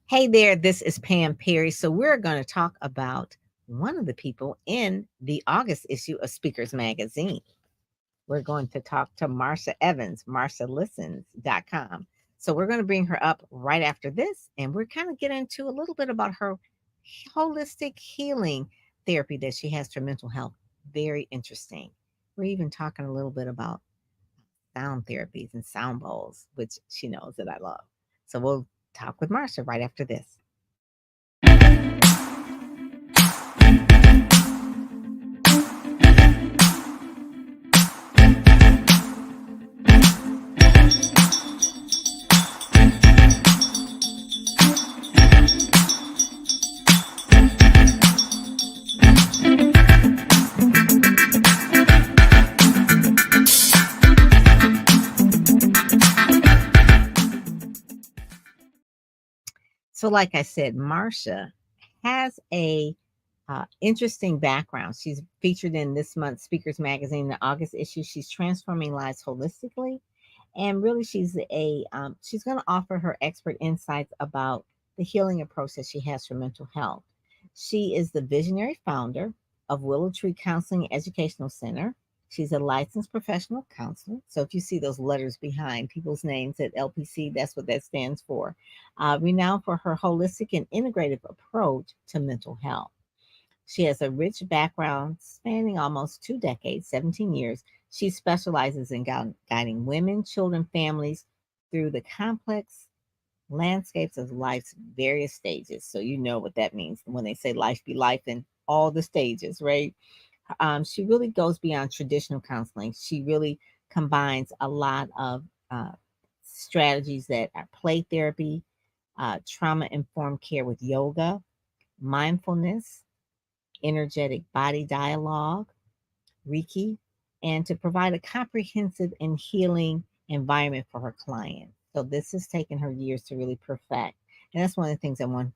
Hey there, this is Pam Perry. So, we're going to talk about one of the people in the August issue of Speakers Magazine. We're going to talk to Marsha Evans, MarshaListens.com. So, we're going to bring her up right after this, and we're kind of getting into a little bit about her holistic healing therapy that she has for mental health. Very interesting. We're even talking a little bit about sound therapies and sound bowls, which she knows that I love. So, we'll talk with Marsha right after this. So, like I said, Marsha has a interesting background. She's featured in this month's Speakers Magazine, the August issue. She's transforming lives holistically, and really, she's going to offer her expert insights about the healing approach that she has for mental health. She is the visionary founder of Willow Tree Counseling Educational Center. She's a licensed professional counselor. So if you see those letters behind people's names at LPC, that's what that stands for. Renowned for her holistic and integrative approach to mental health. She has a rich background spanning almost 2 decades, 17 years. She specializes in guiding women, children, families through the complex landscapes of life's various stages. So you know what that means when they say life be life in all the stages, right? She really goes beyond traditional counseling. She really combines a lot of strategies that are play therapy, trauma informed care with yoga, mindfulness, energetic body dialogue, Reiki, and to provide a comprehensive and healing environment for her clients. So this has taken her years to really perfect. And that's one of the things I want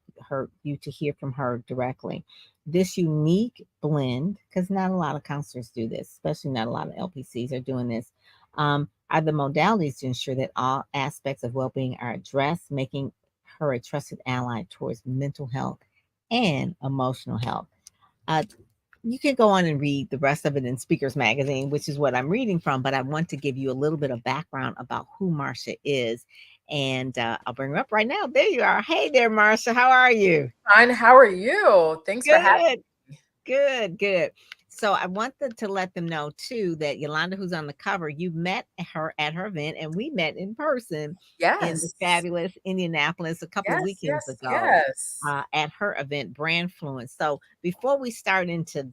you to hear from her directly. This unique blend, because not a lot of counselors do this, especially not a lot of LPCs are doing this, are the modalities to ensure that all aspects of well-being are addressed, making her a trusted ally towards mental health and emotional health. Uh, you can go on and read the rest of it in Speakers Magazine, which is what I'm reading from, but I want to give you a little bit of background about who Marsha is. And I'll bring her up right now. There you are. Hey there, Marsha. How are you? Fine. How are you? Thanks for having Good. me. Good. So I wanted to let them know too that Yolanda, who's on the cover, you met her at her event, and we met in person in the Yes. fabulous Indianapolis a couple of Yes, weekends yes, ago yes. at her event, Brand Fluence. So before we start into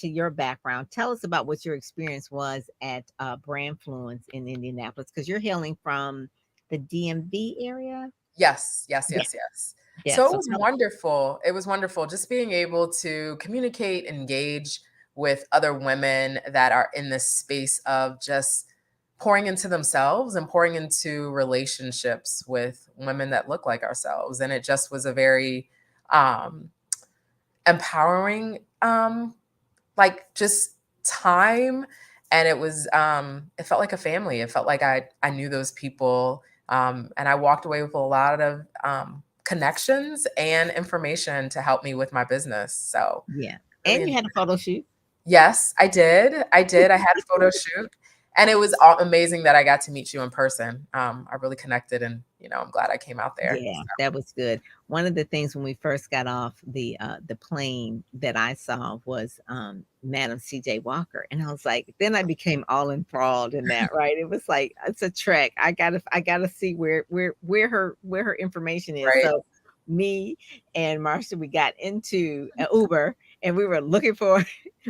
your background, tell us about what your experience was at Brand Fluence in Indianapolis, because you're hailing from the DMV area. Yes, yes, Yeah, yes, yes. yeah. So it So was tell. wonderful. It was wonderful just being able to communicate, engage with other women that are in this space of just pouring into themselves and pouring into relationships with women that look like ourselves. And it just was a very um, empowering just time, and it felt like a family. It felt like I knew those people, and I walked away with a lot of connections and information to help me with my business. So Yeah, really and you enjoyed had a photo shoot. Yes, I did. I had a photo shoot, and it was amazing that I got to meet you in person. I really connected, and I'm glad I came out there. Yeah, that was good. One of the things when we first got off the plane that I saw was Madam CJ Walker, and I was like, then I became all enthralled in that. Right, it was like it's a trek. I gotta see where her information is. Right, So me and Marsha, we got into an Uber, and we were looking for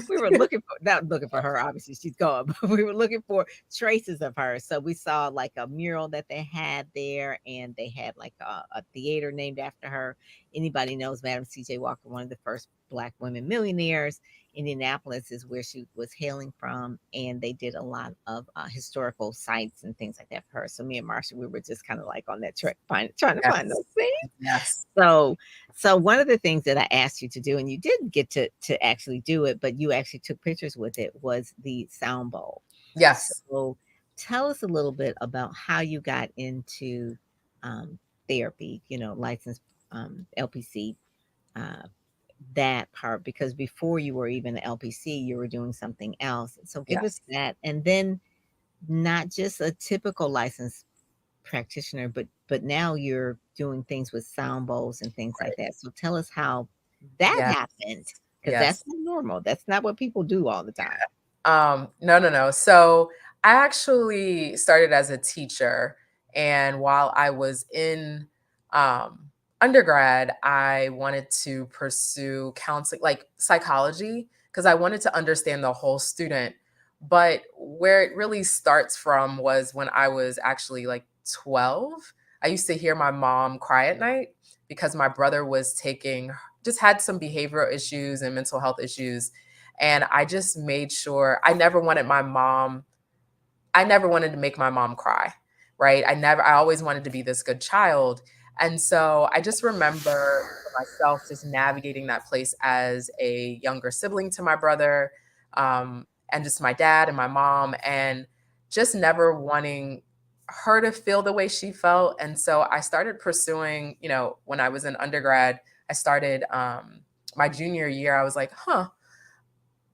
we were looking for, not looking for her, obviously she's gone, but we were looking for traces of her. So we saw like a mural that they had there, and they had like a theater named after her. Anybody knows Madam CJ Walker, one of the first Black women millionaires. Indianapolis is where she was hailing from, and they did a lot of historical sites and things like that for her. So me and Marsha, we were just kind of like on that trek, trying to find yes, those things. yes, So, so one of the things that I asked you to do, and you didn't get to actually do it, but you actually took pictures with it, was the sound bowl. yes. So, tell us a little bit about how you got into therapy. Licensed LPC, uh, that part, because before you were even the LPC, you were doing something else. So give us Yes. that, and then not just a typical licensed practitioner, but now you're doing things with sound bowls and things like Right. that. So tell us how that Yes. happened, because that's Yes. not normal. That's not what people do all the time. No, no, no. So I actually started as a teacher, and while I was in um, undergrad, I wanted to pursue counseling, like psychology, because I wanted to understand the whole student. But where it really starts from was when I was actually like 12. I used to hear my mom cry at night because my brother was just had some behavioral issues and mental health issues, and I just made sure I never wanted to make my mom cry, right? I always wanted to be this good child. And so I just remember myself just navigating that place as a younger sibling to my brother, and just my dad and my mom, and just never wanting her to feel the way she felt. And so I started pursuing, when I was in undergrad, I started my junior year, I was like,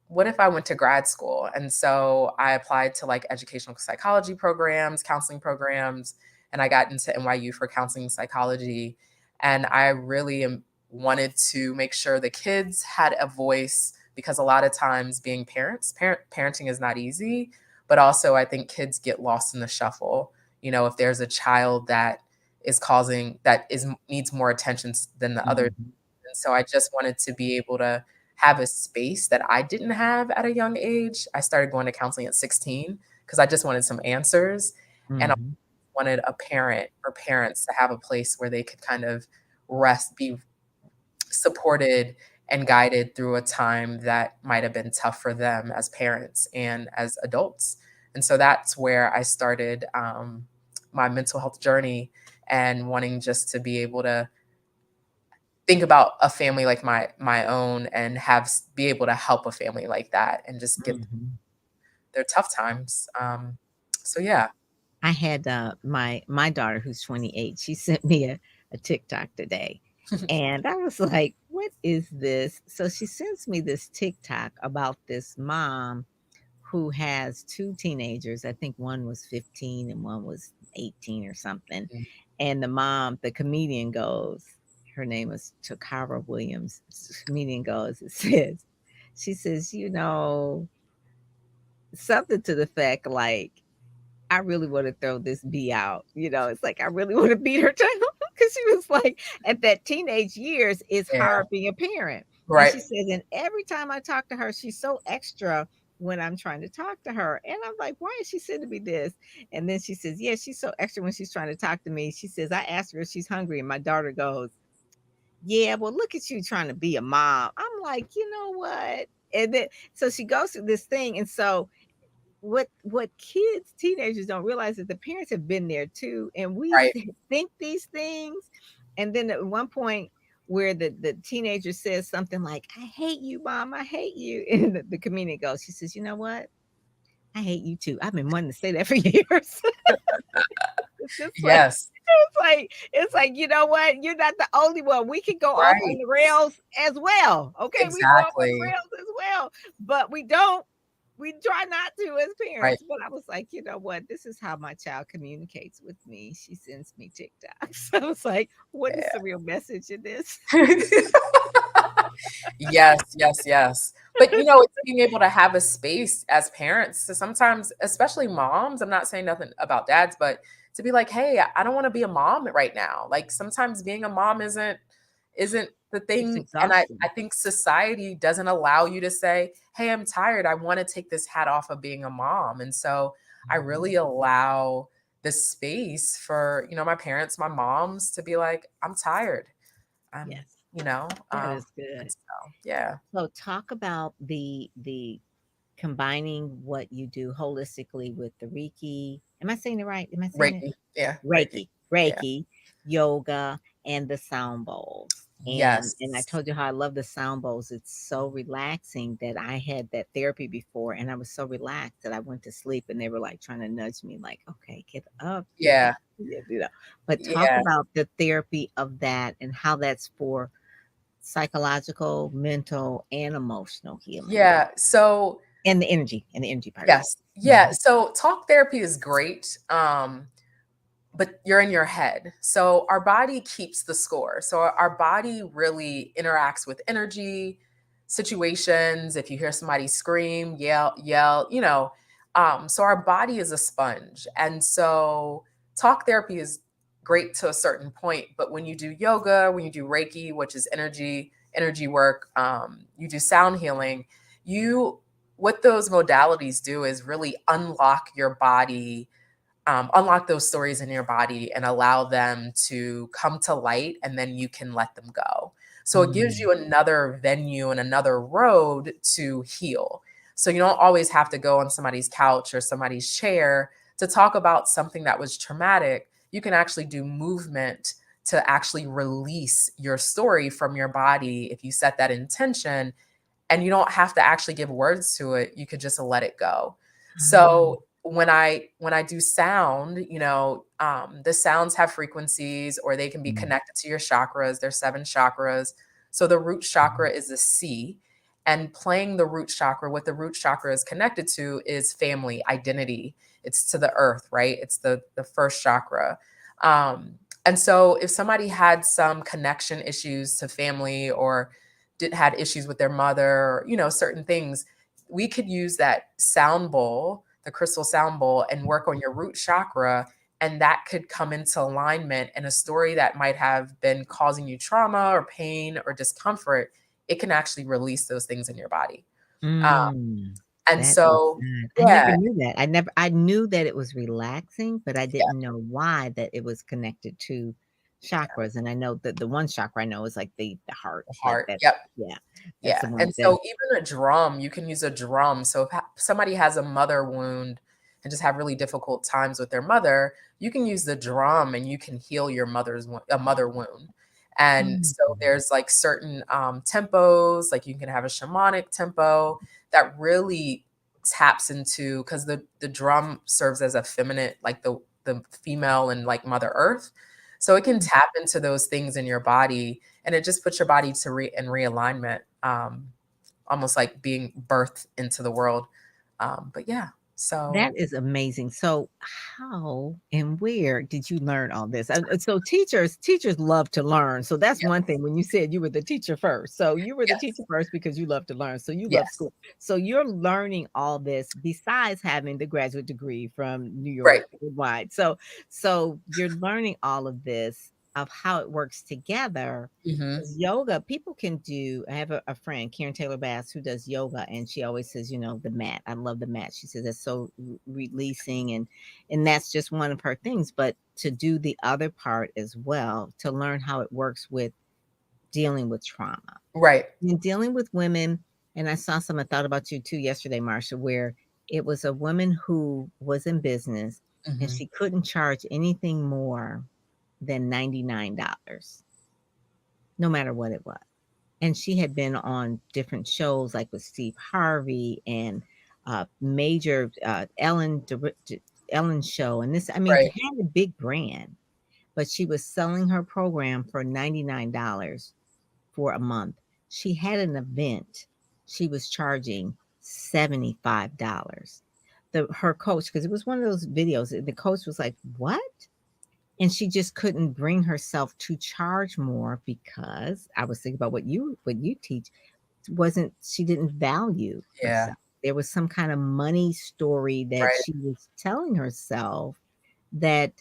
what if I went to grad school? And so I applied to like educational psychology programs, counseling programs, and I got into NYU for counseling psychology. And I really wanted to make sure the kids had a voice, because a lot of times being parenting is not easy, but also I think kids get lost in the shuffle. If there's a child that needs more attention than the other. Mhm, And so I just wanted to be able to have a space that I didn't have at a young age. I started going to counseling at 16 because I just wanted some answers. And I mhm, wanted a parent or parents to have a place where they could kind of rest, be supported and guided through a time that might have been tough for them as parents and as adults. And so that's where I started my mental health journey, and wanting just to be able to think about a family like my own, and be able to help a family like that and just get mhm. their tough times. So yeah. I had my daughter who's 28. She sent me a TikTok today, and I was like, "What is this?" So she sends me this TikTok about this mom who has two teenagers. I think one was 15 and one was 18 or something. And the comedian goes, her name is Takara Williams. The comedian goes, it says, she says, something to the fact like, I really want to throw this bee out. It's like I really want to beat her down because she was like, at that teenage years, it's Yeah. hard being a parent. And Right. she says, and every time I talk to her, she's so extra when I'm trying to talk to her. And I'm like, why is she sending me this? And then she says, yeah, she's so extra when she's trying to talk to me. She says, I asked her if she's hungry, and my daughter goes, yeah, well, look at you trying to be a mom. I'm like, you know what? And then so she goes through this thing. And so what kids, teenagers don't realize is the parents have been there too, and we Right. think these things, and then at one point where the teenager says something like, "I hate you, mom. I hate you," and the comedian goes, she says, "You know what? I hate you too. I've been wanting to say that for years." It's just like Yes. it's like, you know what? You're not the only one. We can go off on Right. the rails as well. Okay, we go off on the Exactly. rails as well, but we don't. We try not to as Right. parents. But I was like, you know what? This is how my child communicates with me. She sends me TikToks. I was like, what is the real message in this? Yeah. Yes, yes, yes. But it's being able to have a space as parents to sometimes, especially moms, I'm not saying nothing about dads, but to be like, hey, I don't want to be a mom right now. Like sometimes being a mom isn't the It's thing. And I exhausting. think society doesn't allow you to say, hey, I'm tired. I want to take this hat off of being a mom. And so I Mhm. really allow the space for, my parents, my moms to be like, I'm tired. I'm, Yes, you know, that is and good. so yeah. So talk about the combining what you do holistically with the Reiki. Am I saying it right? Am I saying it? Reiki. Yeah, Reiki. Reiki, Yeah. Reiki, yoga, and the sound bowls. And I Yes. told you how I love the sound bowls. It's so relaxing that I had that therapy before, and I was so relaxed that I went to sleep, and they were like trying to nudge me, like, "Okay, get up, get Yeah. up." But talk Yeah. about the therapy of that and how that's for psychological, mental, and emotional healing, Yeah. So, and the energy part. yes. Yeah. Mhm. So talk therapy is great. But you're in your head. So our body keeps the score. So our body really interacts with energy, situations. If you hear somebody scream, yell, so our body is a sponge. And so talk therapy is great to a certain point. But when you do yoga, when you do Reiki, which is energy work, you do sound healing, you what those modalities do is really unlock your body, unlock those stories in your body and allow them to come to light, and then you can let them go. So it gives Mm. you another venue and another road to heal. So you don't always have to go on somebody's couch or somebody's chair to talk about something that was traumatic. You can actually do movement to actually release your story from your body if you set that intention, and you don't have to actually give words to it. You could just let it go. Ah. So when I do sound, the sounds have frequencies, or they can be Mm. connected to your chakras. There's 7 chakras. So the root chakra is a C, and playing the root chakra, what the root chakra is connected to is family, identity. It's to the earth, right? It's the first chakra. And so if somebody had some connection issues to family, or had issues with their mother, or, certain things, we could use that sound bowl, the crystal sound bowl, and work on your root chakra. And that could come into alignment, and a story that might have been causing you trauma or pain or discomfort, it can actually release those things in your body. Uh, Mm, and that is so, good. I never yeah, knew that. I knew that it was relaxing, but I yeah, didn't know why that it was connected to chakras, and I know that the one chakra I know is like the heart, the like heart. that. Yep. Yeah, that's Yeah, the one and that. so even a drum, you can use a drum. So if somebody has a mother wound and just have really difficult times with their mother, you can use the drum and you can heal your a mother wound. And Mm, so there's like certain tempos, like you can have a shamanic tempo that really taps into, because the drum serves as a feminine, like the female and like Mother Earth. So it can mm. tap into those things in your body, and it just puts your body to in realignment, almost like being birthed into the world. But yeah, That so is amazing. So, how and where did you learn all this? So, teachers love to learn. So that's yeah, one thing. When you said you were the teacher first, so you were the teacher yes, first because you love to learn. So you love yes, school. So you're learning all this besides having the graduate degree from New right, York wide. So you're learning all of this of how it works together. hmm, 'Cause yoga, people can do. I have a friend, Karen Taylor Bass, who does yoga, and she always says, the mat. I love the mat. She says that's so releasing, and that's just one of her things. But to do the other part as well, to learn how it works with dealing with trauma right, and dealing with women. And I saw some. I thought about you too yesterday, Marsha, where it was a woman who was in business, and hmm, she couldn't charge anything more than $99, no matter what it was. And she had been on different shows like with Steve Harvey and major Ellen show, and this, I mean, right, had a big brand, but she was selling her program for $99 for a month. She had an event, she was charging $75. Her coach, because it was one of those videos, the coach was like, "What?" And she just couldn't bring herself to charge more because I was thinking about what you teach. Wasn't She didn't value yeah, herself. There was some kind of money story that right, she was telling herself that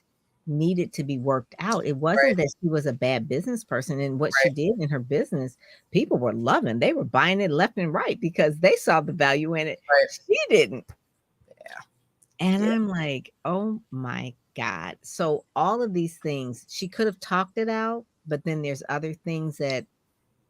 needed to be worked out. It right, wasn't that she was a bad business person, and what she right, did in her business, people were loving. They were buying it left and right because they saw the value in it. right, She didn't. yeah, And yeah, I'm like, "Oh my God." So all of these things, she could have talked it out, but then there's other things that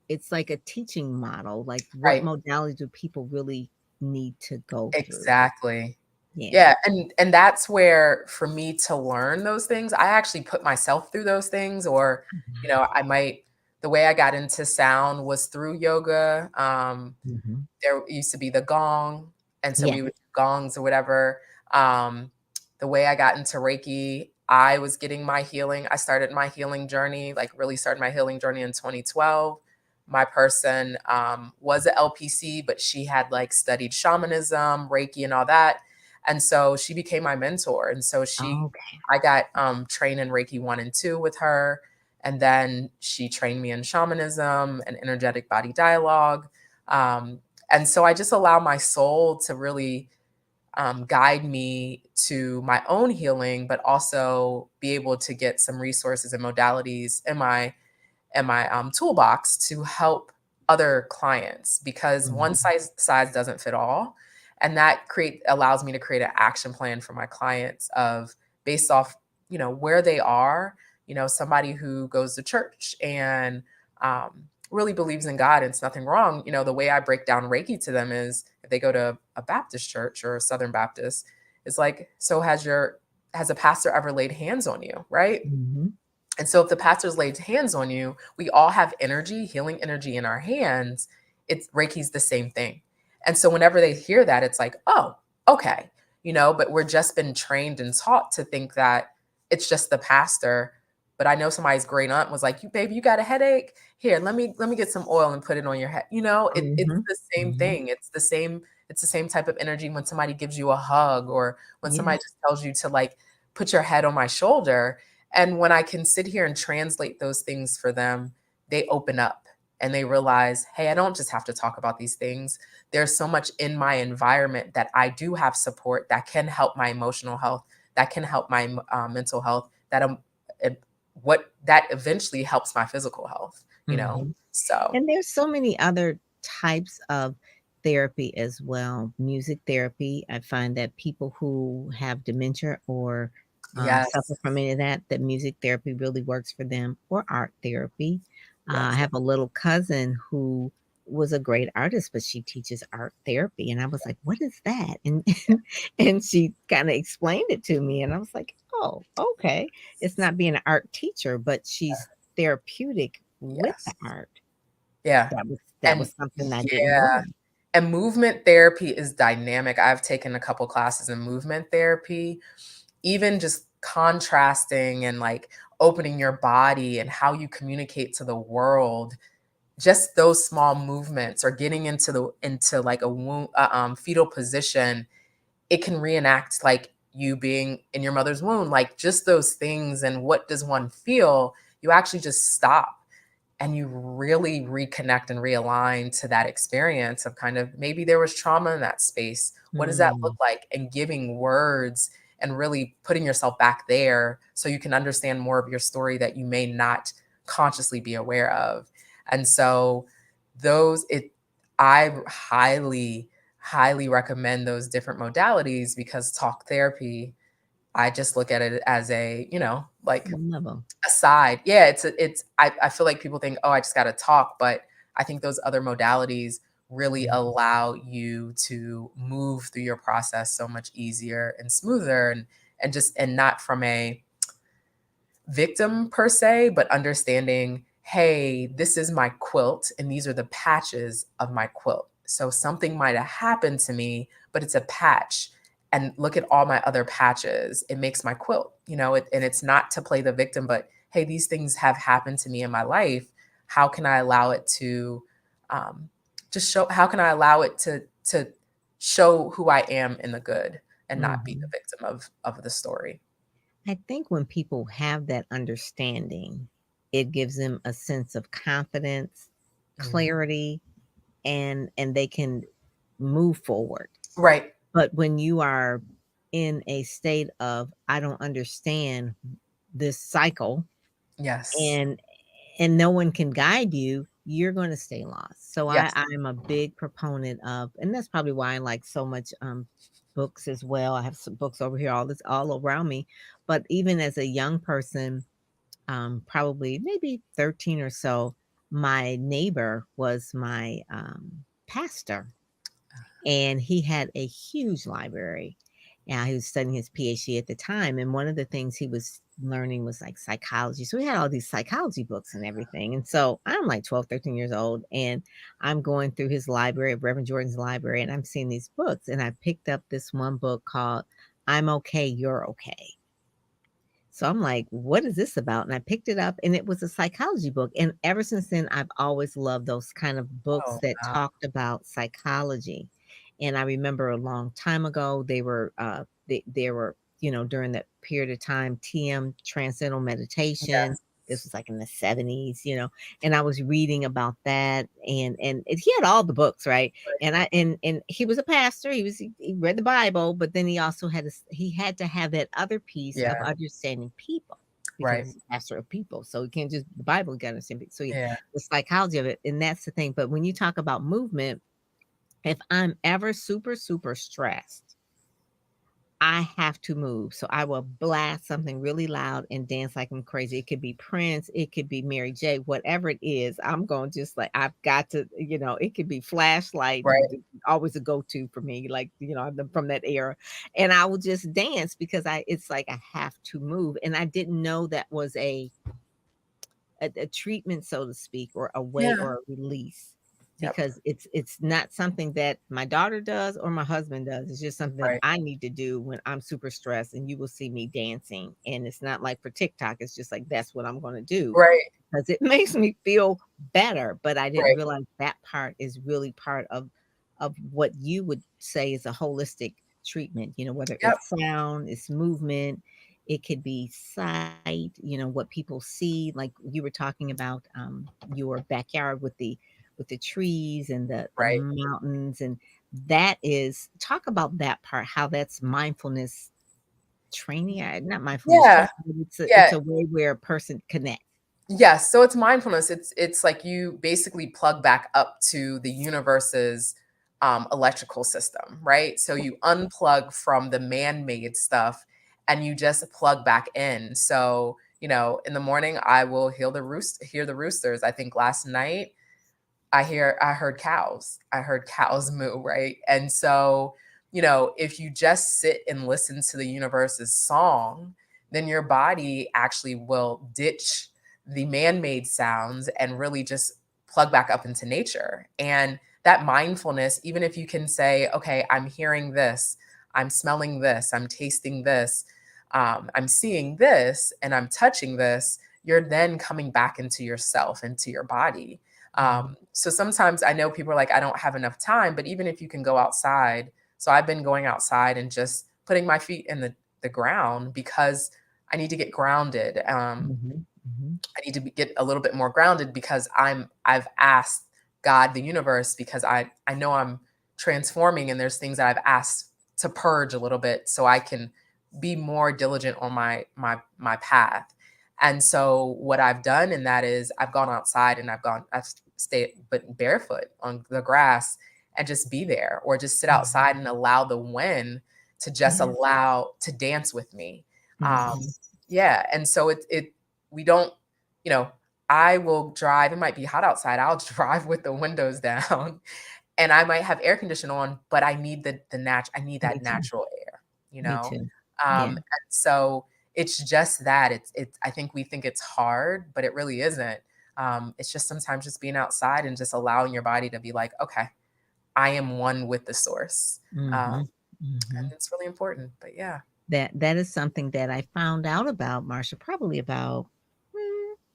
it's like a teaching model, like what right, modality do people really need to go through? exactly. Yeah. Yeah, and that's where, for me to learn those things, I actually put myself through those things, or Mhm. I might The way I got into sound was through yoga. Mm-hmm. There used to be the gong, and so Yeah. we would do gongs or whatever. Um, the way I got into Reiki, I was getting my healing. I started my healing journey, like really started my healing journey in 2012. My person was a LPC, but she had like studied shamanism, Reiki, and all that. And so she became my mentor. And so Okay. I got trained in Reiki 1 and 2 with her. And then she trained me in shamanism and energetic body dialogue. Um, and so I just allow my soul to really guide me to my own healing, but also be able to get some resources and modalities in my toolbox to help other clients, because Mhm. one size doesn't fit all. And that create allows me to create an action plan for my clients of based off, where they are. Somebody who goes to church and really believes in God and it's nothing wrong. The way I break down Reiki to them is if they go to a Baptist church or a Southern Baptist, it's like, so has a pastor ever laid hands on you, right? Mhm. And so if the pastor's laid hands on you, we all have energy, healing energy in our hands. It's Reiki's the same thing. And so whenever they hear that, it's like, oh, okay, but we're just been trained and taught to think that it's just the pastor. But I know somebody's great aunt was like, you baby, you got a headache? Here, let me get some oil and put it on your head. It's Mhm. the same Mhm. thing. It's the same type of energy when somebody gives you a hug or when Yeah. somebody just tells you to like put your head on my shoulder. And when I can sit here and translate those things for them, they open up and they realize, hey, I don't just have to talk about these things. There's so much in my environment that I do have support that can help my emotional health, that can help my mental health, it- what that eventually helps my physical health, Mhm. So, And there's so many other types of therapy as well. Music therapy, I find that people who have dementia or yes, suffer from any of that, that music therapy really works for them, or art therapy. I yes, have a little cousin who was a great artist, but she teaches art therapy. And I was like, what is that? And and she kind of explained it to me. And I was like, oh, okay. It's not being an art teacher, but she's therapeutic with the yes. art. Yeah. That was And something I didn't know. yeah. And movement therapy is dynamic. I've taken a couple classes in movement therapy, even just contrasting and like opening your body and how you communicate to the world. Just those small movements or getting into like a fetal position, it can reenact like you being in your mother's womb, like just those things. And what does one feel? You actually just stop and you really reconnect and realign to that experience of kind of maybe there was trauma in that space. What does that look Mm, like? And giving words and really putting yourself back there so you can understand more of your story that you may not consciously be aware of. And so those it I highly highly recommend those different modalities because talk therapy, I just look at it as a, like level. aside. Yeah, I feel like people think, "Oh, I just gotta talk," but I think those other modalities really Mm, allow you to move through your process so much easier and smoother and not from a victim per se, but understanding, hey, this is my quilt and these are the patches of my quilt. So something might have happened to me, but it's a patch. And look at all my other patches. It makes my quilt, and it's not to play the victim, but hey, these things have happened to me in my life. How can I allow it to um, just show? How can I allow it to show who I am in the good and not be the mhm. victim of the story? I think when people have that understanding, it gives them a sense of confidence, Mhm. clarity, and they can move forward. Right. But when you are in a state of, "I don't understand this cycle," Yes. and no one can guide you, you're gonna stay lost. So Yes. I'm a big proponent of, and that's probably why I like so much books as well. I have some books over here all around me. But even as a young person, probably maybe 13 or so, my neighbor was my pastor, and he had a huge library. Yeah, he was studying his PhD at the time, and one of the things he was learning was like psychology. So he had all these psychology books and everything. And so I'm like 12, 13 years old, and I'm going through his library, Reverend Jordan's library, and I'm seeing these books. And I picked up this one book called I'm Okay, You're Okay. So I'm like, what is this about? And I picked it up and it was a psychology book. And ever since then, I've always loved those kind of books Oh, that wow. talked about psychology. And I remember a long time ago, they were, during that period of time, TM, Transcendental Meditation. This Yes. was like in the 70s, and I was reading about that, he had all the books, right? Right. And he was a pastor. He read the Bible, but then he also he had to have that other piece of Yeah. understanding people, because Right. he's a pastor of people. So he can't just the Bible, you got to understand people. So Yeah. the psychology of it, and that's the thing. But when you talk about movement, if I'm ever super, super stressed, I have to move. So I will blast something really loud and dance like I'm crazy. It could be Prince, it could be Mary J, whatever it is. I'm going just like I've got to, it could be Flashlight, Right. always a go-to for me, like, I'm from that era. And I will just dance because it's like I have to move. And I didn't know that was a treatment, so to speak, or a way Yeah. or a release, Yep. because it's not something that my daughter does or my husband does. It's just something that Right. I need to do when I'm super stressed, and you will see me dancing. And it's not like for TikTok, it's just like that's what I'm going to do Right. because it makes me feel better. But I didn't Right. realize that part is really part of what you would say is a holistic treatment, whether Yep. it's sound, it's movement, it could be sight, what people see. Like you were talking about your backyard with the trees and the Right. mountains, and that is talk about that part, how that's mindfulness training, not mindfulness Yeah. training, but it's Yeah. a way where a person connects. Yes, so it's mindfulness. It's like you basically plug back up to the universe's electrical system, right? So you unplug from the man-made stuff and you just plug back in. So, in the morning I will hear the roosters. I think last night I heard cows. I heard cows moo, right? And so, if you just sit and listen to the universe's song, then your body actually will ditch the man-made sounds and really just plug back up into nature. And that mindfulness, even if you can say, okay, I'm hearing this, I'm smelling this, I'm tasting this, I'm seeing this, and I'm touching this, you're then coming back into yourself, into your body. Mhm, So sometimes I know people are like, I don't have enough time, but even if you can go outside, so I've been going outside and just putting my feet in the ground because I need to get grounded. mhm, mhm, I need to get a little bit more grounded because I've asked God, the universe, because I know I'm transforming and there's things that I've asked to purge a little bit so I can be more diligent on my path. And so what I've done in that is I've gone outside and I've stayed but barefoot on the grass and just be there, or just sit mhm. outside and allow the wind to just Yeah. allow to dance with me. Um, Mhm, yeah, and so it we don't, you know, I will drive. It might be hot outside. I'll drive with the windows down, and I might have air conditioning on, but I need me that too, natural air, me too. Yeah. And so it's just that it's. I think we think it's hard, but it really isn't. It's just sometimes just being outside and just allowing your body to be like, okay, I am one with the source, Mhm, and mhm. it's really important. But yeah. That is something that I found out about, Marsha, probably about,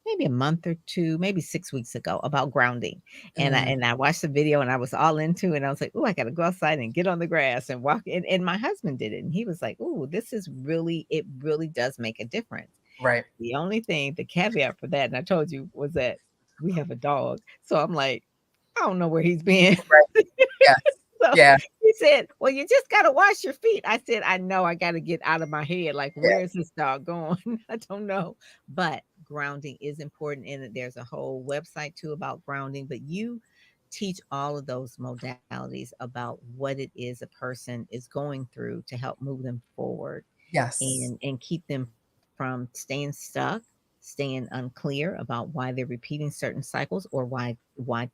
maybe a month or 2, maybe 6 weeks ago, about grounding. And I Mm, and I watched the video and I was all into it, and I was like, "Oh, I gotta go outside and get on the grass and walk." And my husband did it, and he was like, "Oh, this is really it really does make a difference." right. The caveat for that, and I told you, was that we have a dog. So I'm like, I don't know where he's been. Right. Yes. So Yeah. he said, "Well, you just gotta wash your feet." I said, "I know, I gotta get out of my head, like, Yeah. where is this dog going?" I don't know, but grounding is important, and there's a whole website too about grounding, but you teach all of those modalities about what it is a person is going through to help move them forward Yes. and keep them from staying stuck, staying unclear about why they're repeating certain cycles, or why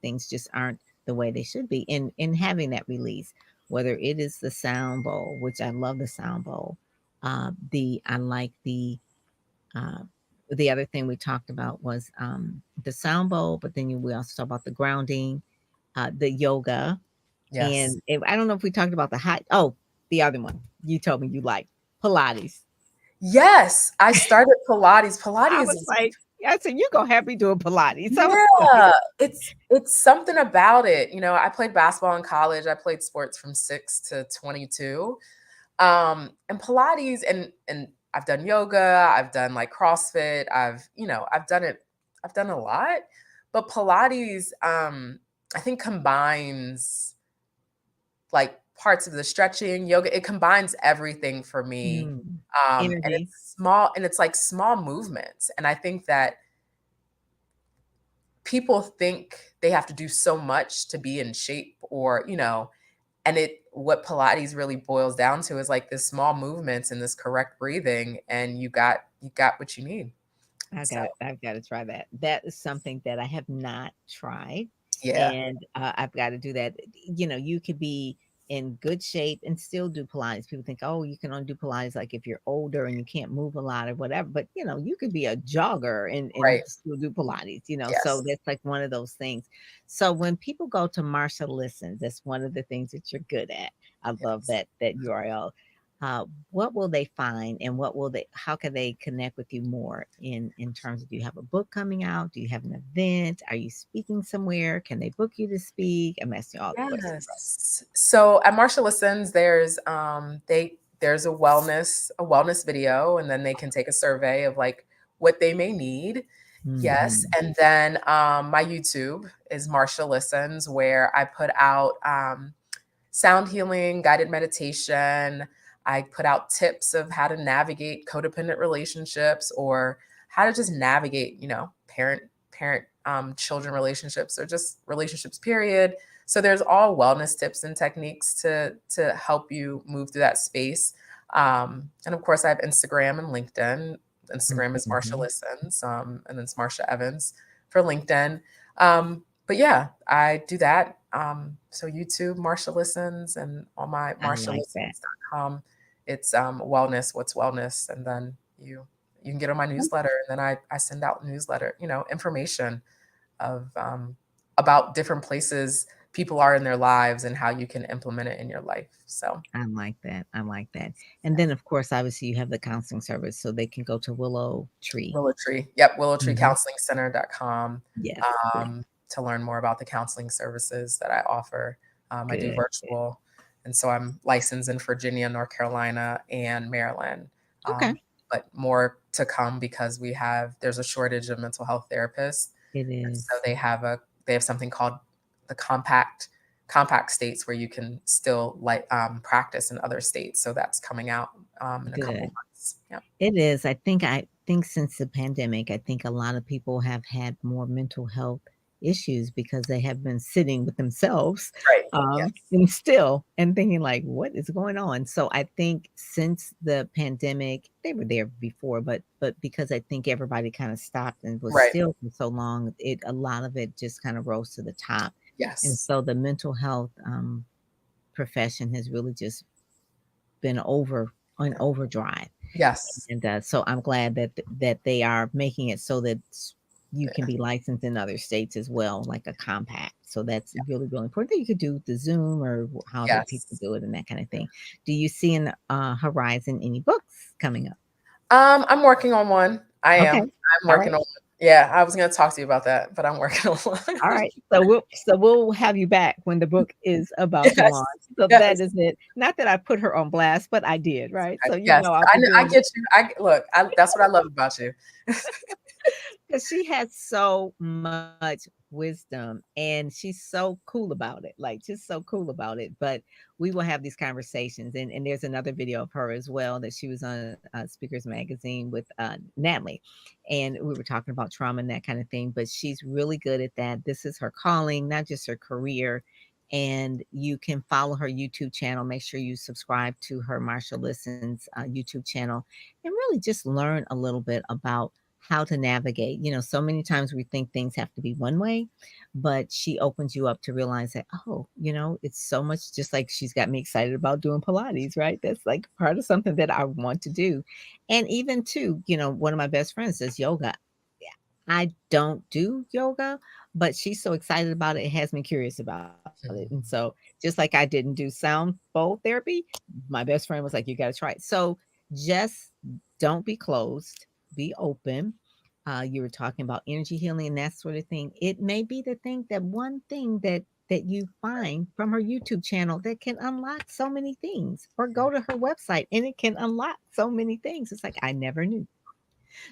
things just aren't the way they should be, and having that release. whether it is the sound bowl, which I love the sound bowl. I like uh, the other thing we talked about was the sound bowl, but then we also talked about the grounding, the yoga, Yes. and I don't know if we talked about the hot. Oh, the other one you told me you like Pilates. Yes, I started Pilates. I Pilates was is like, I said you gonna have me doing Pilates. I was like, yeah, it's something about it. You know, I played basketball in college. I played sports from 6 to 22. And Pilates and I've done yoga, I've done like CrossFit, I've done it, I've done a lot. But Pilates, I think combines like parts of the stretching, yoga, it combines everything for me. mm, And energy. it's small and it's like small movements. And I think that people think they have to do so much to be in shape or, and it what Pilates really boils down to is like this small movements and this correct breathing, and you got what you need. So I've got to try that. That is something that I have not tried, yeah, and I've got to do that. You could be in good shape and still do Pilates. People think, oh, you can only do Pilates like if you're older and you can't move a lot or whatever. But you could be a jogger and right. still do Pilates. So Yes. that's like one of those things. So when people go to Marsha Listens, that's one of the things that you're good at. I love Yes. that URL. What will they find, and how can they connect with you more in terms of, do you have a book coming out? Do you have an event? Are you speaking somewhere? Can they book you to speak? I'm asking all the questions, right? Yes. So at Marsha Listens, there's a wellness video, and then they can take a survey of like what they may need. Yes. Hmm. And then my YouTube is Marsha Listens, where I put out sound healing, guided meditation. I put out tips of how to navigate codependent relationships or how to just navigate, parent children relationships or just relationships period. So there's all wellness tips and techniques to help you move through that space. And of course, I have Instagram and LinkedIn. Instagram is Marsha Hmm. Listens, and then it's Marsha Evans for LinkedIn. But yeah, I do that. So YouTube, Marsha Listens, and on my I like that. marshallistens.com, it's wellness, what's wellness, and then you can get on my newsletter, and then I send out newsletter, information of about different places people are in their lives and how you can implement it in your life. So I like that. I like that. And yeah. then, of course, obviously, you have the counseling service, so they can go to Willow Tree. Willow Tree. Yep, Hmm. willowtreecounselingcenter.com Yes. Yes. to learn more about the counseling services that I offer. I do Good. Good. virtual, and so I'm licensed in Virginia, North Carolina, and Maryland. Okay. But more to come because there's a shortage of mental health therapists, It and so is they have something called the compact states where you can still practice in other states. So that's coming out in a couple good. months. Yeah. It is. I think since the pandemic, I think a lot of people have had more mental health issues because they have been sitting with themselves, Right. Yes. and still and thinking like, what is going on? So I think since the pandemic, they were there before, but because I think everybody kind of stopped and was Right. still for so long, a lot of it just kind of rose to the top. And Yes. so the mental health profession has really just been on overdrive. Yes. And so I'm glad that they are making it so that you can Yeah. be licensed in other states as well, like a compact. So that's really, really important that you could do the Zoom or however people Yes. do it and that kind of thing. Do you see in the horizon any books coming up? I'm working on one. I Okay. am. I'm All working right. on one. Yeah, I was gonna talk to you about that, but I'm working on one. All right. So we'll have you back when the book is about to Yes. launch. So that Yes. is it. Not that I put her on blast, but I did, right? So Yes. I'll I be kn I doing. get you. Look, that's what I love about you. 'Cause she has so much wisdom, and she's so cool about it, like, just so cool about it, but we will have these conversations, and there's another video of her as well that she was on, Speakers Magazine with, Natalie, and we were talking about trauma and that kinda thing, but she's really good at that. This is her calling, not just her career, and you can follow her YouTube channel. Make sure you subscribe to her Marsha Listens, YouTube channel, and really just learn a little bit about how to navigate. So many times we think things have to be one way, but she opens you up to realize that, oh, it's so much, just like she's got me excited about doing Pilates, right? That's like part of something that I want to do. And even too, one of my best friends does yoga. I don't do yoga, but she's so excited about it, it has me curious about it. And Mhm. so, just like I didn't do sound bowl therapy, my best friend was like, "You got to try it." So, just don't be closed, be open. You were talking about energy healing and that sort of thing. It may be the thing, that one thing that you find from her YouTube channel that can unlock so many things, or go to her website and it can unlock so many things. It's like I never knew.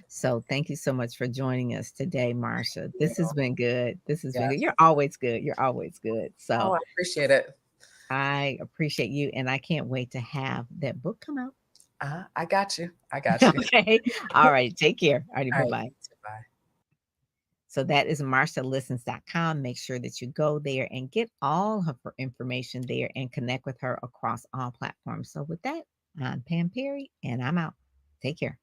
So thank you so much for joining us today, Marsha. This has been good. This has been good. Yes. You're always good. You're always good. Oh, So I appreciate it. I appreciate you, and I can't wait to have that book come out. I got you. I got you. Okay. All right. Take care. All right. All Bye right. bye. Bye. So that is marshalistens.com. Make sure that you go there and get all of her information there and connect with her across all platforms. So with that, I'm Pam Perry, and I'm out. Take care.